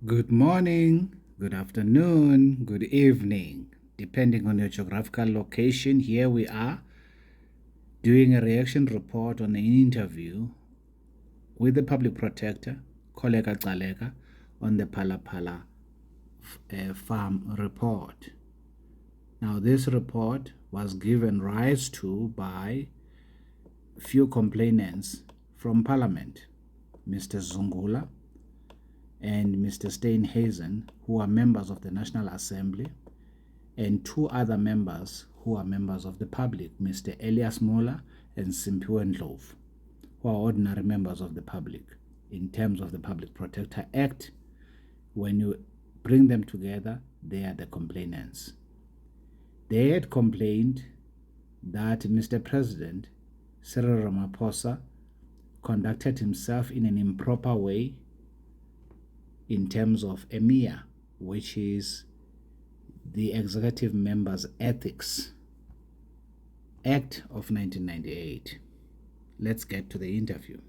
Good morning, good afternoon, good evening, depending on your geographical location. Here we are doing a reaction report on an interview with the public protector, Koleka Gacaleka, on the Palapala farm report. Now, this report was given rise to by few complainants from Parliament, Mr. Zungula and Mr. Steenhuisen, who are members of the National Assembly, and two other members who are members of the public, Mr. Elias Muller and Simphiwe Ndlovu, who are ordinary members of the public. In terms of the Public Protector Act, when you bring them together, they are the complainants. They had complained that Mr. President Cyril Ramaphosa conducted himself in an improper way in terms of EMEA, which is the Executive Members Ethics Act of 1998. Let's get to the interview.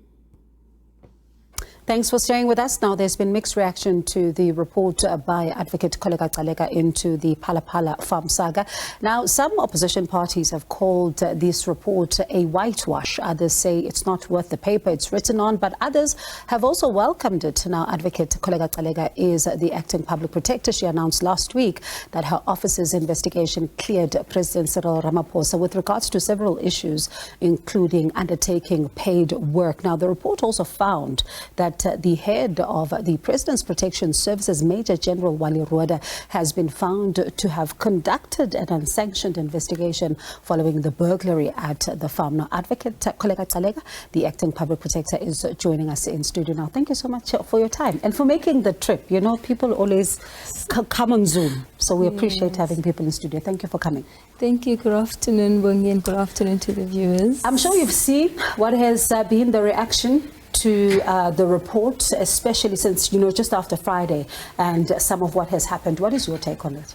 Thanks for staying with us. Now, there's been mixed reaction to the report by Advocate Koleka Gacaleka into the Palapala farm saga. Now, some opposition parties have called this report a whitewash. Others say it's not worth the paper it's written on, but others have also welcomed it. Now, Advocate Koleka Gacaleka is the acting public protector. She announced last week that her office's investigation cleared President Cyril Ramaphosa with regards to several issues, including undertaking paid work. Now, the report also found that the head of the President's Protection Services, Major General Wali Rueda, has been found to have conducted an unsanctioned investigation following the burglary at the farm. Now, Advocate Koleka Gacaleka, the acting public protector, is joining us in studio now. Thank you so much for your time and for making the trip. You know, people always come on Zoom, so we appreciate having people in studio. Thank you for coming. Thank you. Good afternoon, Bongi, and good afternoon to the viewers. I'm sure you've seen what has been the reaction to the report, especially since, just after Friday and some of what has happened. What is your take on it?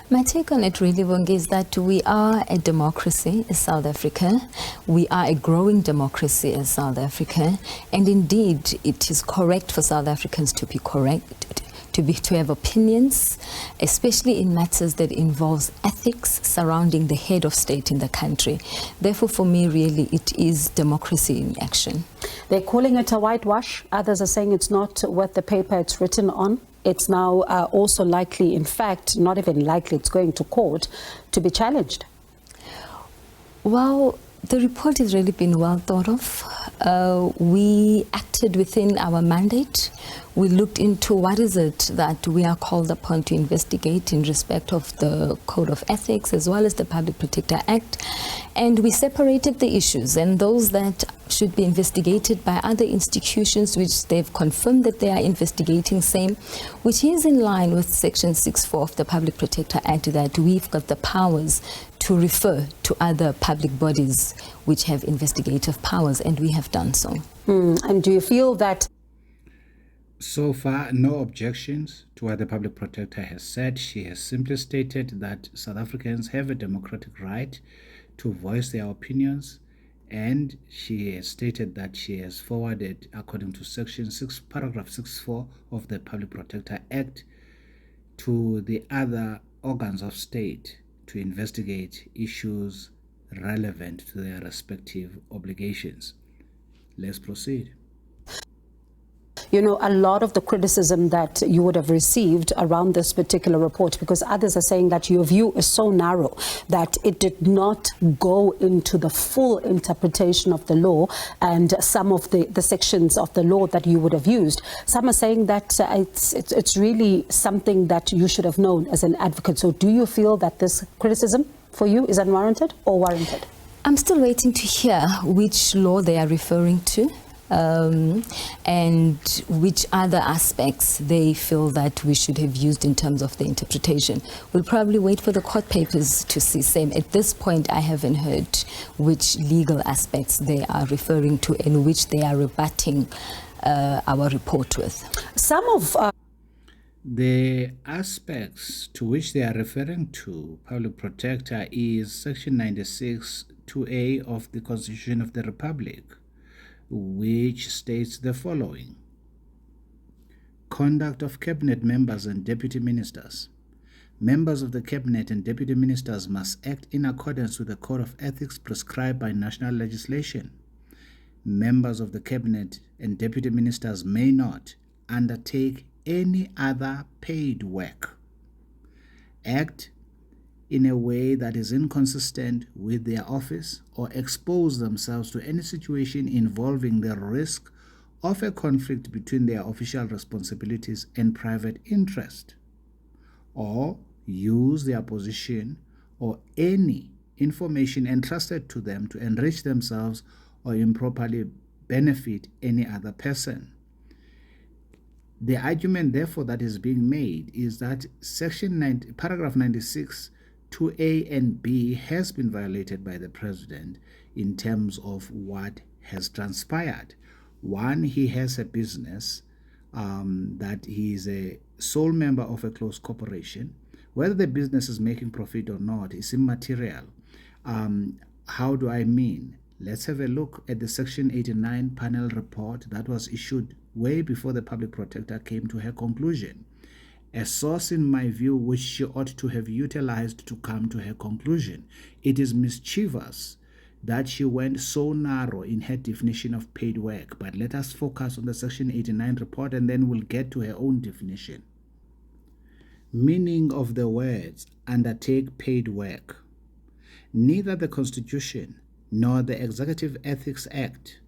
My take on it really, Bongi, is that we are a democracy as South Africa. We are a growing democracy as South Africa. And indeed, it is correct for South Africans to be correct, to have opinions, especially in matters that involves ethics surrounding the head of state in the country. Therefore, for me, really, it is democracy in action. They're calling it a whitewash. Others are saying it's not worth the paper it's written on. It's now also likely, in fact, not even likely, it's going to court to be challenged. Well, the report has really been well thought of. We acted within our mandate. We looked into what is it that we are called upon to investigate in respect of the Code of Ethics as well as the Public Protector Act. And we separated the issues, and those that should be investigated by other institutions which they've confirmed that they are investigating same, which is in line with Section 6.4 of the Public Protector Act, that we've got the powers to refer to other public bodies which have investigative powers, and we have done so. And do you feel that? So far, no objections to what the Public Protector has said. She has simply stated that South Africans have a democratic right to voice their opinions, and she has stated that she has forwarded, according to Section 6, Paragraph 6.4 of the Public Protector Act, to the other organs of state to investigate issues relevant to their respective obligations. Let's proceed. A lot of the criticism that you would have received around this particular report, because others are saying that your view is so narrow that it did not go into the full interpretation of the law and some of the sections of the law that you would have used. Some are saying that it's really something that you should have known as an advocate. So do you feel that this criticism for you is unwarranted or warranted? I'm still waiting to hear which law they are referring to. And which other aspects they feel that we should have used in terms of the interpretation. We'll probably wait for the court papers to see same. At this point, I haven't heard which legal aspects they are referring to and which they are rebutting our report with. Some of the aspects to which they are referring to, Public Protector, is Section 96 2A of the Constitution of the Republic, which states the following: Conduct of cabinet members and deputy ministers. Members of the cabinet and deputy ministers must act in accordance with the code of ethics prescribed by national legislation. Members of the cabinet and deputy ministers may not undertake any other paid work, act in a way that is inconsistent with their office, or expose themselves to any situation involving the risk of a conflict between their official responsibilities and private interest, or use their position or any information entrusted to them to enrich themselves or improperly benefit any other person. The argument, therefore, that is being made is that paragraph 96, 2A and B has been violated by the President in terms of what has transpired. One, he has a business that he is a sole member of a closed corporation. Whether the business is making profit or not is immaterial. How do I mean? Let's have a look at the Section 89 panel report that was issued way before the public protector came to her conclusion. A source, in my view, which she ought to have utilized to come to her conclusion. It is mischievous that she went so narrow in her definition of paid work, but let us focus on the Section 89 report and then we'll get to her own definition. Meaning of the words undertake paid work. Neither the Constitution nor the Executive Ethics Act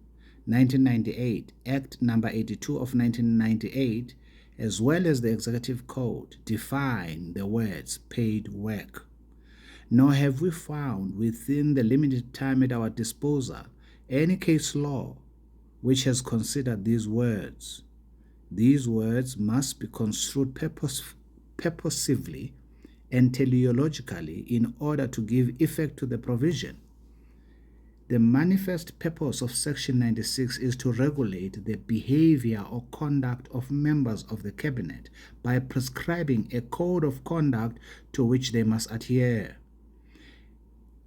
1998, Act number 82 of 1998, as well as the Executive Code define the words paid work. Nor have we found within the limited time at our disposal any case law which has considered these words. These words must be construed purposively and teleologically in order to give effect to the provision. The manifest purpose of Section 96 is to regulate the behavior or conduct of members of the cabinet by prescribing a code of conduct to which they must adhere.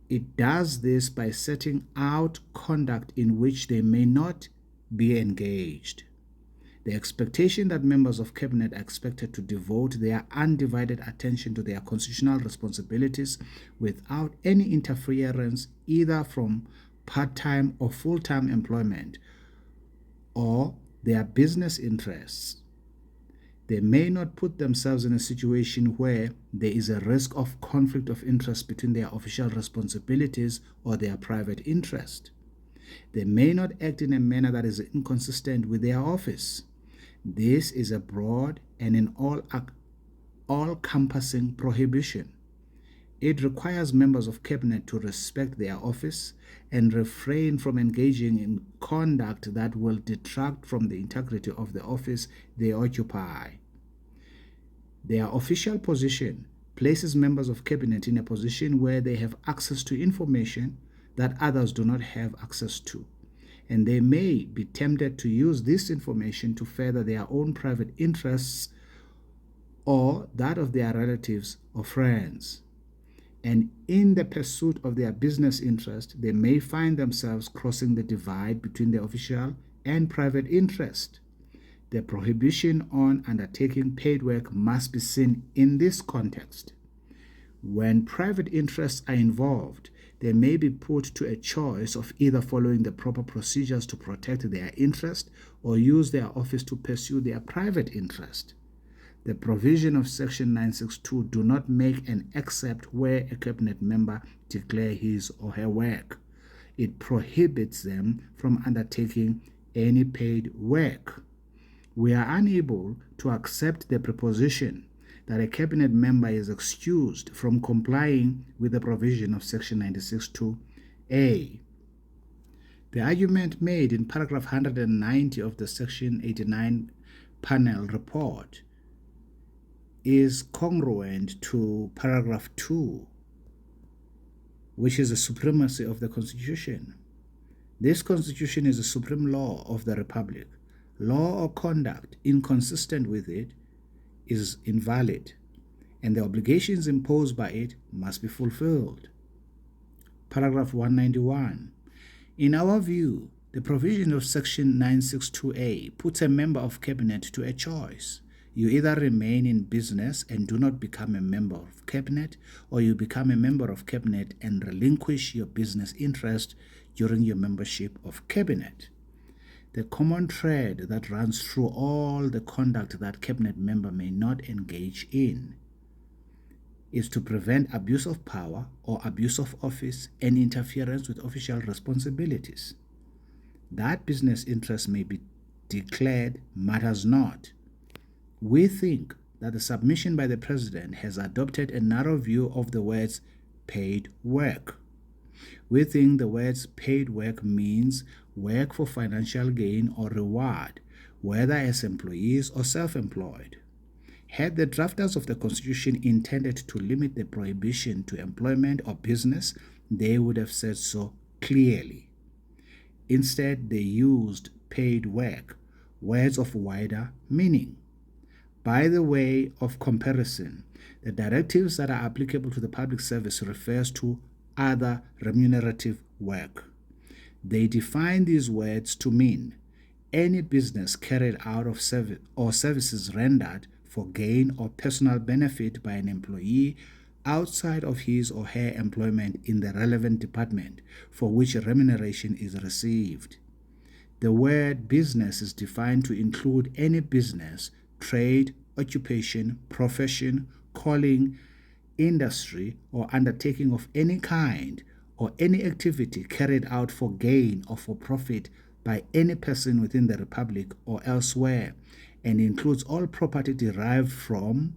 It does this by setting out conduct in which they may not be engaged. The expectation that members of cabinet are expected to devote their undivided attention to their constitutional responsibilities without any interference either from part-time or full-time employment or their business interests. They may not put themselves in a situation where there is a risk of conflict of interest between their official responsibilities or their private interest. They may not act in a manner that is inconsistent with their office. This is a broad and an all-encompassing prohibition. It requires members of cabinet to respect their office and refrain from engaging in conduct that will detract from the integrity of the office they occupy. Their official position places members of cabinet in a position where they have access to information that others do not have access to, and they may be tempted to use this information to further their own private interests or that of their relatives or friends. And in the pursuit of their business interest, they may find themselves crossing the divide between the official and private interest. The prohibition on undertaking paid work must be seen in this context. When private interests are involved, they may be put to a choice of either following the proper procedures to protect their interest or use their office to pursue their private interest. The provision of Section 962 do not make an except where a cabinet member declare his or her work. It prohibits them from undertaking any paid work. We are unable to accept the proposition that a cabinet member is excused from complying with the provision of Section 96(2)(a). The argument made in paragraph 190 of the Section 89 panel report is congruent to paragraph 2, which is the supremacy of the Constitution. This Constitution is the supreme law of the Republic. Law or conduct inconsistent with it is invalid, and the obligations imposed by it must be fulfilled. Paragraph 191. In our view, the provision of Section 962(a) puts a member of cabinet to a choice You either remain in business and do not become a member of cabinet, or you become a member of cabinet and relinquish your business interest during your membership of cabinet. The common thread that runs through all the conduct that cabinet member may not engage in is to prevent abuse of power or abuse of office and interference with official responsibilities. That business interest may be declared matters not. We think that the submission by the President has adopted a narrow view of the words paid work. We think the words paid work means work for financial gain or reward, whether as employees or self-employed. Had the drafters of the Constitution intended to limit the prohibition to employment or business, they would have said so clearly. Instead, they used paid work, words of wider meaning. By the way of comparison, the directives that are applicable to the public service refers to other remunerative work. They define these words to mean any business carried out of service or services rendered for gain or personal benefit by an employee outside of his or her employment in the relevant department for which a remuneration is received. The word business is defined to include any business, trade, occupation, profession, calling, industry, or undertaking of any kind, or any activity carried out for gain or for profit by any person within the Republic or elsewhere, and includes all property derived from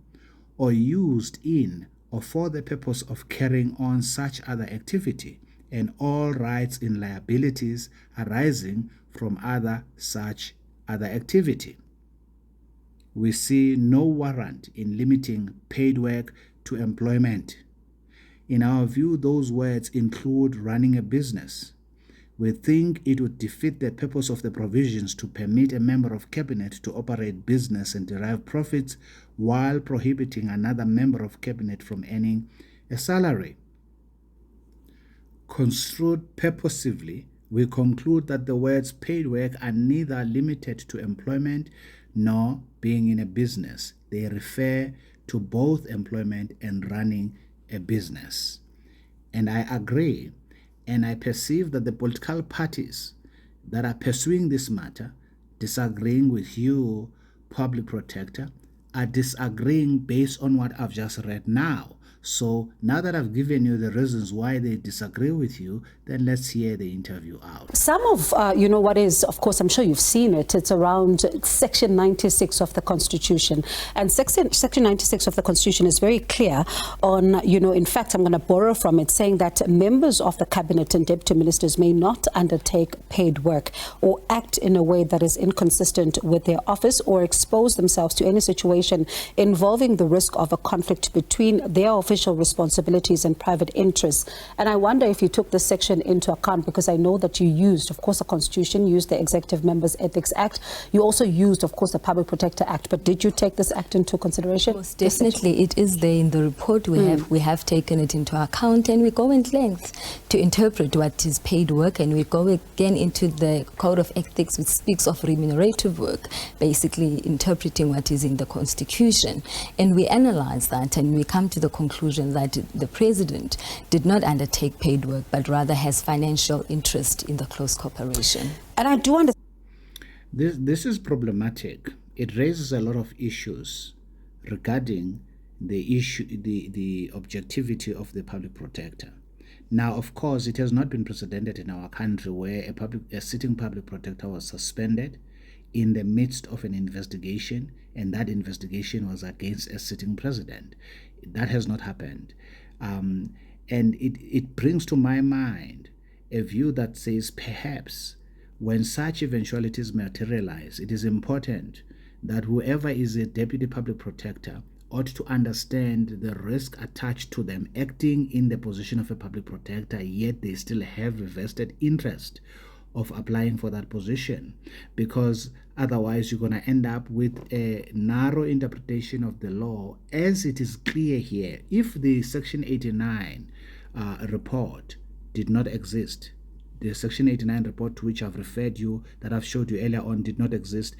or used in or for the purpose of carrying on such other activity, and all rights and liabilities arising from such other activity. We see no warrant in limiting paid work to employment. In our view, those words include running a business. We think it would defeat the purpose of the provisions to permit a member of cabinet to operate business and derive profits while prohibiting another member of cabinet from earning a salary. Construed purposively, we conclude that the words paid work are neither limited to employment nor being in a business. They refer to both employment and running a business. And I agree, and I perceive that the political parties that are pursuing this matter, disagreeing with you, Public Protector, are disagreeing based on what I've just read now. So now that I've given you the reasons why they disagree with you, then let's hear the interview out. Some of, what is, of course, I'm sure you've seen it, it's around Section 96 of the Constitution. And Section 96 of the Constitution is very clear on, in fact, I'm going to borrow from it, saying that members of the Cabinet and Deputy Ministers may not undertake paid work or act in a way that is inconsistent with their office or expose themselves to any situation involving the risk of a conflict between their official responsibilities and private interests. And I wonder if you took this section into account, because I know that you used, of course, the Constitution, used the Executive Members Ethics Act. You also used, of course, the Public Protector Act. But did you take this act into consideration? Yes, definitely. It is there in the report. We have taken it into account, and we go in length to interpret what is paid work, and we go again into the Code of Ethics, which speaks of remunerative work, basically interpreting what is in the Constitution. And we analyze that, and we come to the conclusion that the President did not undertake paid work, but rather has financial interest in the close cooperation. And I do understand. This is problematic. It raises a lot of issues regarding the objectivity of the Public Protector. Now, of course, it has not been precedented in our country where a sitting Public Protector was suspended in the midst of an investigation, and that investigation was against a sitting president. That has not happened. And it brings to my mind a view that says perhaps when such eventualities materialize, it is important that whoever is a Deputy Public Protector ought to understand the risk attached to them acting in the position of a Public Protector, yet they still have a vested interest of applying for that position, because otherwise you're going to end up with a narrow interpretation of the law, as it is clear here. If the Section 89 report did not exist, the Section 89 report to which I've referred you, that I've showed you earlier on, did not exist,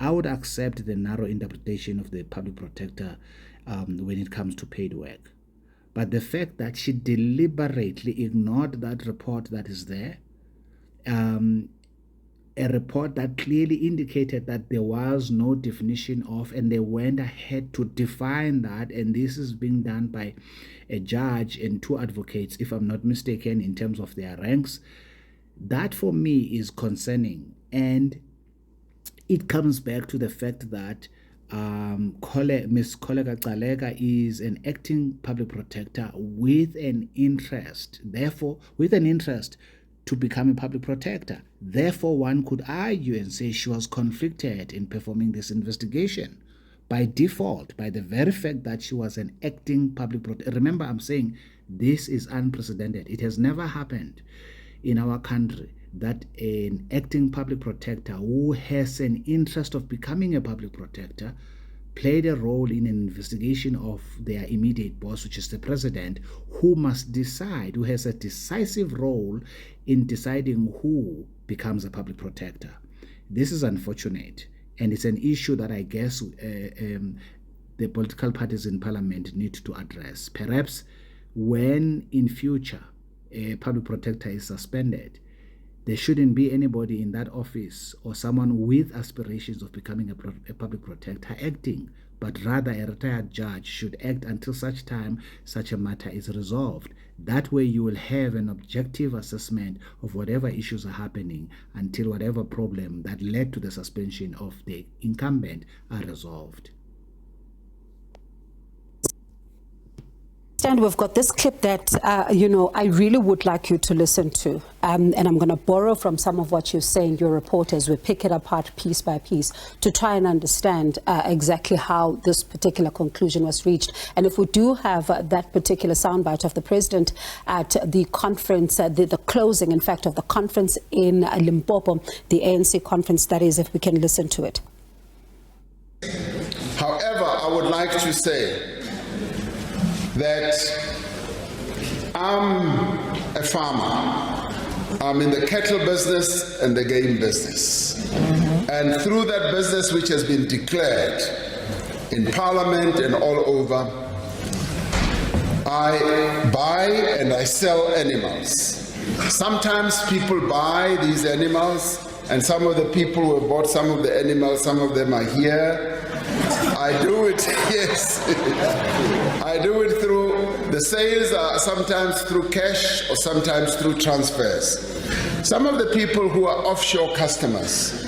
I would accept the narrow interpretation of the public protector when it comes to paid work. But the fact that she deliberately ignored that report that is there, a report that clearly indicated that there was no definition of, and they went ahead to define that, and this is being done by a judge and 2 advocates, if I'm not mistaken, in terms of their ranks. That for me is concerning, and it comes back to the fact that Ms Koleka Gacaleka is an acting public protector with an interest, therefore, with an interest to become a public protector. Therefore, one could argue and say she was conflicted in performing this investigation by default, by the very fact that she was an acting public protector. Remember, I'm saying this is unprecedented. It has never happened in our country that an acting public protector who has an interest of becoming a public protector played a role in an investigation of their immediate boss, which is the president, who must decide, who has a decisive role in deciding who becomes a public protector. This is unfortunate, and it's an issue that I guess the political parties in parliament need to address. Perhaps when in future a public protector is suspended, there shouldn't be anybody in that office or someone with aspirations of becoming a public protector acting, but rather a retired judge should act until such time such a matter is resolved. That way you will have an objective assessment of whatever issues are happening until whatever problem that led to the suspension of the incumbent are resolved. And we've got this clip that, I really would like you to listen to. And I'm going to borrow from some of what you say in your report as we pick it apart piece by piece to try and understand exactly how this particular conclusion was reached. And if we do have that particular soundbite of the president at the conference, the closing, in fact, of the conference in Limpopo, the ANC conference, that is, if we can listen to it. However, I would like to say that I'm a farmer. I'm in the cattle business and the game business. And through that business, which has been declared in Parliament and all over, I buy and I sell animals. Sometimes people buy these animals, and some of the people who have bought some of the animals, some of them are here. I do it, yes. I do it through, the sales are sometimes through cash or sometimes through transfers. Some of the people who are offshore customers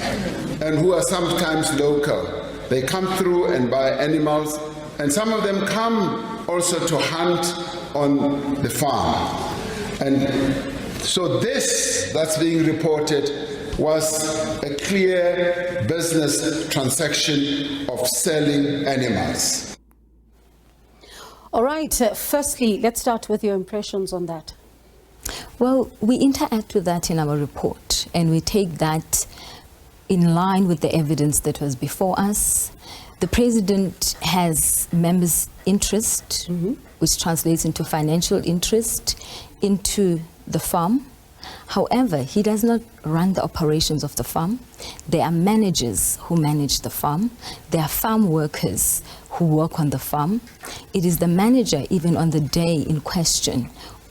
and who are sometimes local, they come through and buy animals, and some of them come also to hunt on the farm. And so this that's being reported was a clear business transaction of selling animals. All right, firstly, let's start with your impressions on that. Well, we interact with that in our report, and we take that in line with the evidence that was before us. The president has members' interest, which translates into financial interest, into the farm. However, he does not run the operations of the farm. There are managers who manage the farm. There are farm workers who work on the farm. It is the manager, even on the day in question,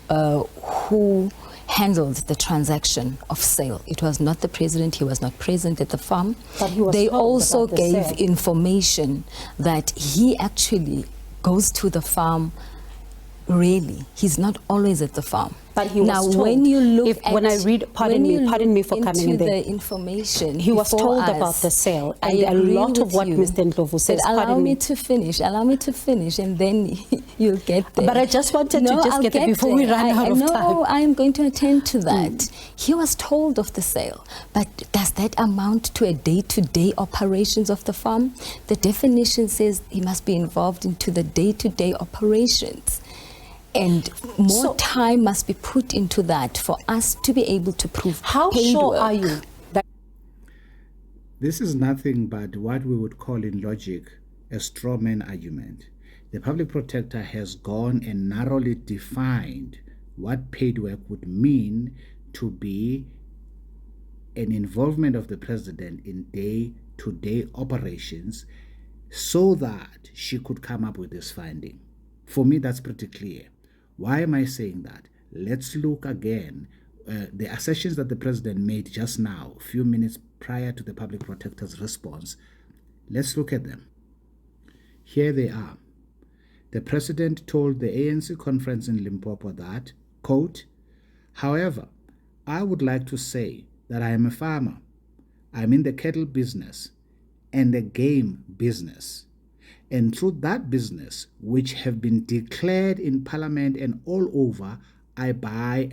who handled the transaction of sale. It was not the president. He was not present at the farm. But he was they told also about the gave sale. information that he actually goes to the farm. Really, he's not always at the farm. But he was now, told, when you look at, when I read, pardon me for coming in there. The information, He was before told us, about the sale, I and a agree lot of with what you. Mr. Ndlovu says. But allow pardon me to finish. Allow me to finish, and then you'll get there. But I just wanted to just get there before we run out of time. No, I am going to attend to that. He was told of the sale, but does that amount to a day-to-day operations of the farm? The definition says he must be involved into the day-to-day operations. And more time must be put into that for us to be able to prove How paid sure work. are you that This is nothing but what we would call in logic a straw man argument. The public protector has gone and narrowly defined what paid work would mean to be an involvement of the president in day day-to-day operations so that she could come up with this finding. For me, that's pretty clear. Why am I saying that? Let's look again. The assertions that the president made just now, a few minutes prior to the public protector's response, let's look at them. Here they are. The president told the ANC conference in Limpopo that, quote, "However, I would like to say that I am a farmer. I'm in the cattle business and the game business. And through that business, which have been declared in Parliament and all over, I buy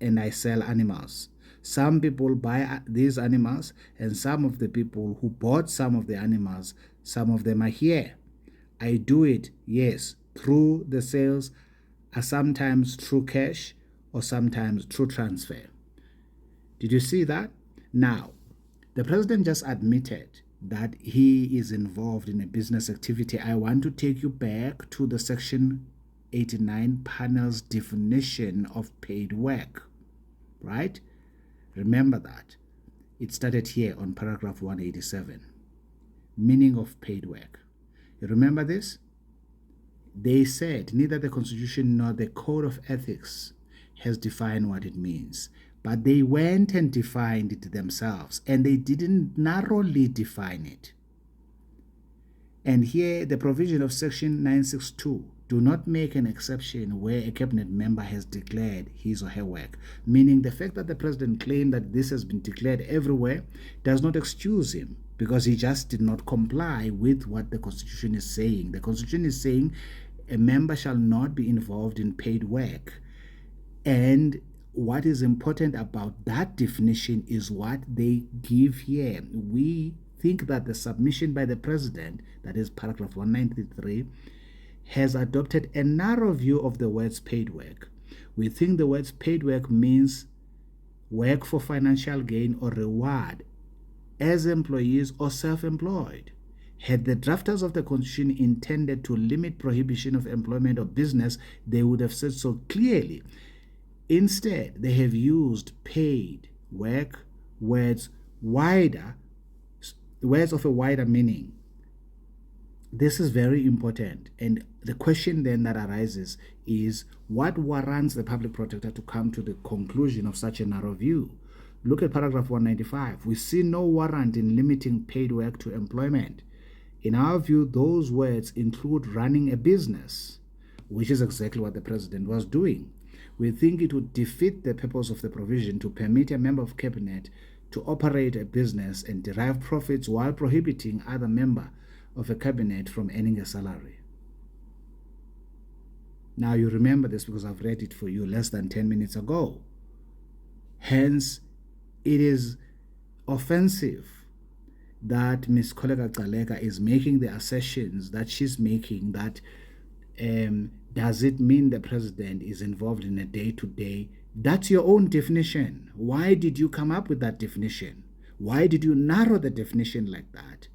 and I sell animals. Some people buy these animals, and some of the people who bought some of the animals, some of them are here. I do it, yes, through the sales, sometimes through cash or sometimes through transfer." Did you see that? Now, the president just admitted that he is involved in a business activity. I want to take you back to the Section 89 panel's definition of paid work, right? Remember that. It started here on paragraph 187. Meaning of paid work. You remember this? They said neither the Constitution nor the Code of Ethics has defined what it means. But they went and defined it themselves, and they didn't narrowly define it. And here, the provision of Section 962, do not make an exception where a cabinet member has declared his or her work, meaning the fact that the president claimed that this has been declared everywhere does not excuse him, because he just did not comply with what the Constitution is saying. The Constitution is saying a member shall not be involved in paid work. And what is important about that definition is what they give here. We think that the submission by the president, that is paragraph 193, has adopted a narrow view of the words paid work. We think the words paid work means work for financial gain or reward as employees or self-employed. Had the drafters of the Constitution intended to limit prohibition of employment or business, they would have said so clearly. Instead, they have used paid work words of a wider meaning. This is very important. And the question then that arises is, what warrants the public protector to come to the conclusion of such a narrow view? Look at paragraph 195. We see no warrant in limiting paid work to employment. In our view, those words include running a business, which is exactly what the president was doing. We think it would defeat the purpose of the provision to permit a member of cabinet to operate a business and derive profits while prohibiting other member of a cabinet from earning a salary. Now you remember this because I've read it for you less than 10 minutes ago. Hence, it is offensive that Ms Koleka Gacaleka is making the assertions that she's making, that does it mean the president is involved in a day-to-day? That's your own definition. Why did you come up with that definition? Why did you narrow the definition like that?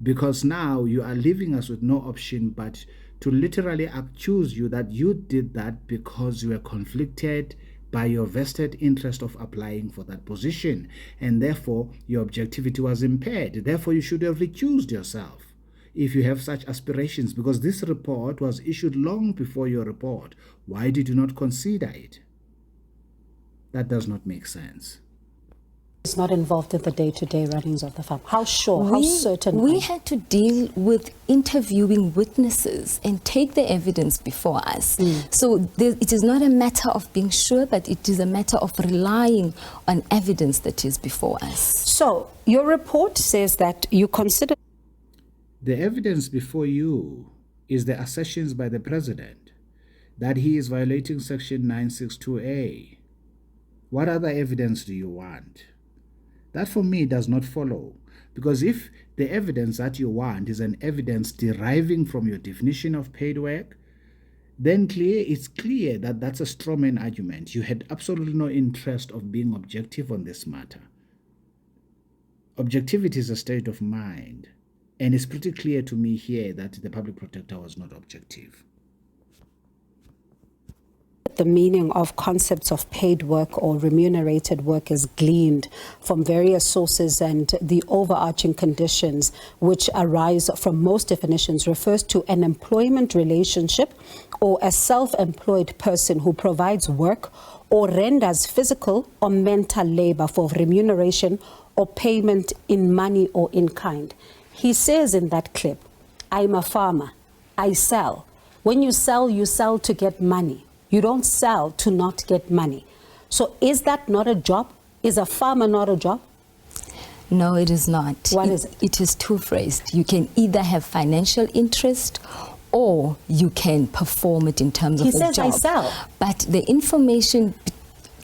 Because now you are leaving us with no option but to literally accuse you that you did that because you were conflicted by your vested interest of applying for that position, and therefore your objectivity was impaired. Therefore, you should have recused yourself if you have such aspirations, because this report was issued long before your report. Why did you not consider it? That does not make sense. It's not involved in the day-to-day runnings of the farm. How sure, how certain? We had to deal with interviewing witnesses and take the evidence before us. So it is not a matter of being sure, but it is a matter of relying on evidence that is before us. So your report says that you consider... The evidence before you is the assertions by the president that he is violating Section 962A. What other evidence do you want? That for me does not follow, because if the evidence that you want is an evidence deriving from your definition of paid work, then it's clear that that's a strawman argument. You had absolutely no interest of being objective on this matter. Objectivity is a state of mind, and it's pretty clear to me here that the public protector was not objective. The meaning of concepts of paid work or remunerated work is gleaned from various sources, and the overarching conditions which arise from most definitions refers to an employment relationship or a self-employed person who provides work or renders physical or mental labor for remuneration or payment in money or in kind. He says in that clip, I'm a farmer, I sell. When you sell to get money. You don't sell to not get money. So is that not a job? Is a farmer not a job? No, it is not. What is it? It is two-phrased. You can either have financial interest or you can perform it in terms of a job. He says I sell. But the information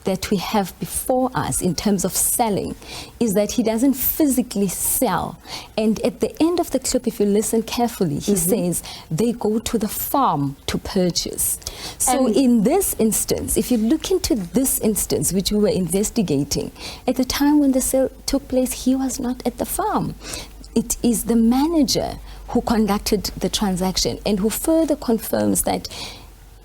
that we have before us in terms of selling is that he doesn't physically sell. And at the end of the clip, if you listen carefully, he says they go to the farm to purchase. So in this instance, if you look into this instance, which we were investigating, at the time when the sale took place, he was not at the farm. It is the manager who conducted the transaction and who further confirms that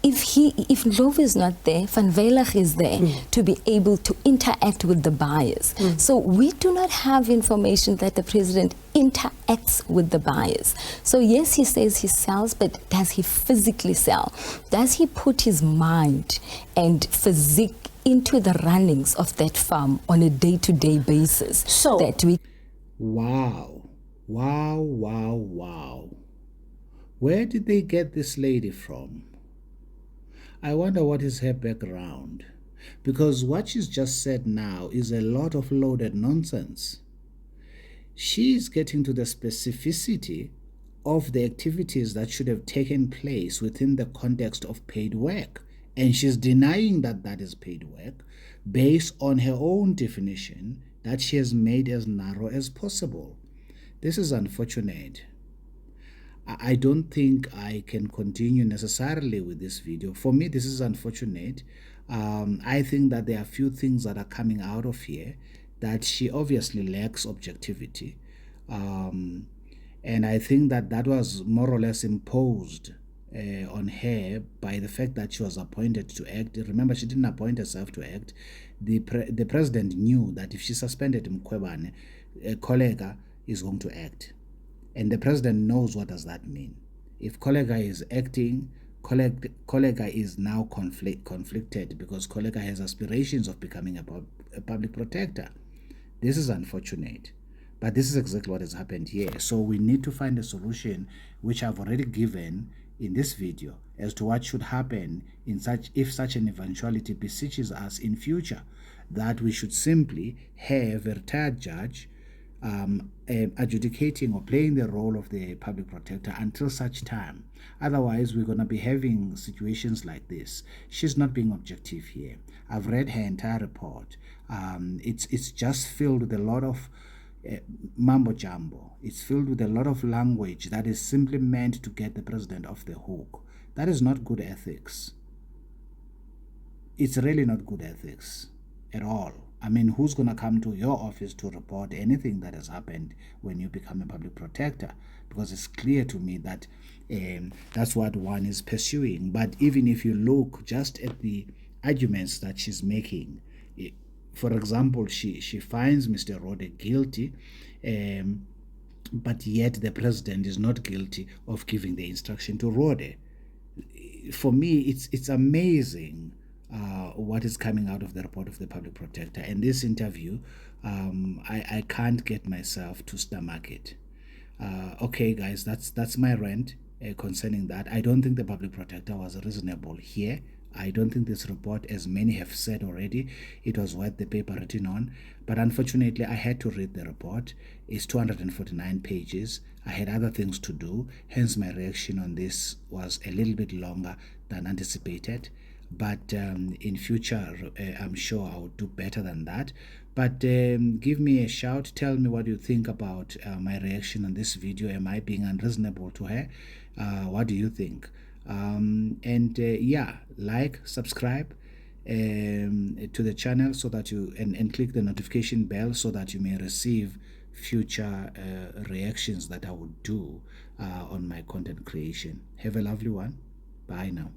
if Ndlovu is not there, Van Veilig is there to be able to interact with the buyers. So we do not have information that the president interacts with the buyers. So yes, he says he sells, but does he physically sell? Does he put his mind and physique into the runnings of that farm on a day-to-day basis? So that we... Wow. Wow, wow, wow. Where did they get this lady from? I wonder what is her background, because what she's just said now is a lot of loaded nonsense. She's getting to the specificity of the activities that should have taken place within the context of paid work, and she's denying that that is paid work based on her own definition that she has made as narrow as possible. This is unfortunate. I don't think I can continue necessarily with this video. For me, this is unfortunate. I think that there are a few things that are coming out of here that she obviously lacks objectivity. And I think that that was more or less imposed on her by the fact that she was appointed to act. Remember, she didn't appoint herself to act. The president knew that if she suspended Mkhwebane, Koleka is going to act. And the president knows what does that mean. If Koleka is acting, Koleka is now conflicted because Koleka has aspirations of becoming a public protector. This is unfortunate. But this is exactly what has happened here. So we need to find a solution, which I've already given in this video, as to what should happen if such an eventuality beseeches us in future, that we should simply have a retired judge adjudicating or playing the role of the public protector until such time. Otherwise, we're going to be having situations like this. She's not being objective here. I've read her entire report. It's just filled with a lot of mambo jumbo. It's filled with a lot of language that is simply meant to get the president off the hook. That is not good ethics. It's really not good ethics at all. I mean, who's going to come to your office to report anything that has happened when you become a public protector? Because it's clear to me that that's what one is pursuing. But even if you look just at the arguments that she's making, for example, she finds Mr. Rode guilty, but yet the president is not guilty of giving the instruction to Rode. For me, it's amazing what is coming out of the report of the public protector. And this interview, I can't get myself to stomach it. Okay, guys, that's my rant concerning that. I don't think the public protector was reasonable here. I don't think this report, as many have said already, it was worth the paper written on. But unfortunately, I had to read the report. It's 249 pages. I had other things to do. Hence, my reaction on this was a little bit longer than anticipated. But in future, I'm sure I would do better than that. But give me a shout. Tell me what you think about my reaction on this video. Am I being unreasonable to her? What do you think? Yeah, like, subscribe to the channel so that you and click the notification bell so that you may receive future reactions that I would do on my content creation. Have a lovely one. Bye now.